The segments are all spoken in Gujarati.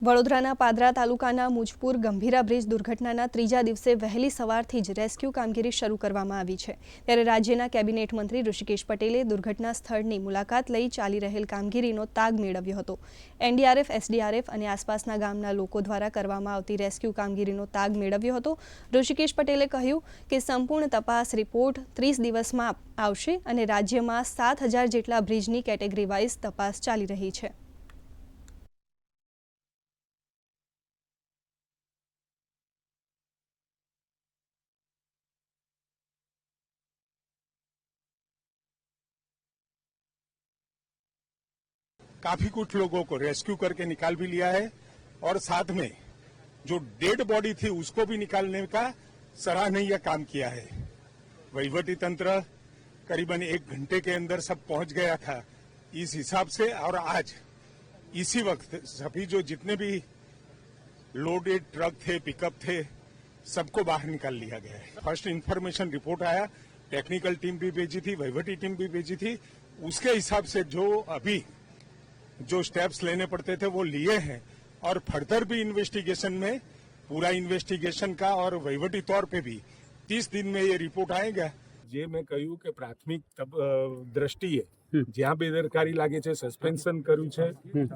વડોદરાના પાદરા તાલુકાના મુજપુર ગંભીરા બ્રિજ દુર્ઘટનાના ત્રીજા દિવસે વહેલી સવારથી જ રેસ્ક્યુ કામગીરી શરૂ કરવામાં આવી છે। ત્યારે રાજ્યના કેબિનેટ મંત્રી ઋષિકેશ પટેલે દુર્ઘટના સ્થળની મુલાકાત લઈ ચાલી રહેલ કામગીરીનો તાગ મેળવ્યો હતો। એનડીઆરએફ, એસડીઆરએફ અને આસપાસના ગામના લોકો દ્વારા કરવામાં આવતી રેસ્ક્યુ કામગીરીનો તાગ મેળવ્યો હતો। ઋષિકેશ પટેલે કહ્યું કે સંપૂર્ણ તપાસ રિપોર્ટ 30 દિવસમાં આવશે અને રાજ્યમાં 7000 જેટલા બ્રિજની કેટેગરી વાઇઝ તપાસ ચાલી રહી છે। काफी कुछ लोगों को रेस्क्यू करके निकाल भी लिया है और साथ में जो डेड बॉडी थी उसको भी निकालने का सराहनीय काम किया है। वहीवटी तंत्र करीबन 1 घंटे के अंदर सब पहुंच गया था। इस हिसाब से और आज इसी वक्त सभी जो जितने भी लोडेड ट्रक थे, पिकअप थे, सबको बाहर निकाल लिया गया है। फर्स्ट इंफॉर्मेशन रिपोर्ट आया, टेक्निकल टीम भी भेजी थी, वहीवटी टीम भी भेजी थी। उसके हिसाब से जो अभी जो स्टेप्स लेने पड़ते थे वो लिए हैं और फर्दर भी इन्वेस्टिगेशन में पूरा इन्वेस्टिगेशन का और वहीवटी तौर पे भी 30 दिन में ये रिपोर्ट आएगा। જે મેં કહ્યું કે પ્રાથમિક દ્રષ્ટિએ જ્યાં બેદરકારી લાગે છે સસ્પેન્શન કર્યું છે,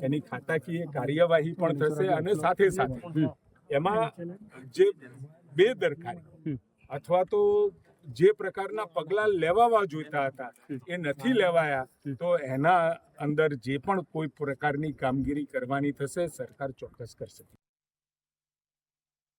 એની ખાતાકીય કાર્યવાહી પણ થશે અને સાથે સાથે એમાં જે બેદરકારી અથવા તો જે પ્રકારના પગલાં લેવા જોઈતા હતા એ નથી લેવાયા, તો એના અંદર જે પણ કોઈ પ્રકારની કામગીરી કરવાની થશે સરકાર ચોક્કસ કરશે।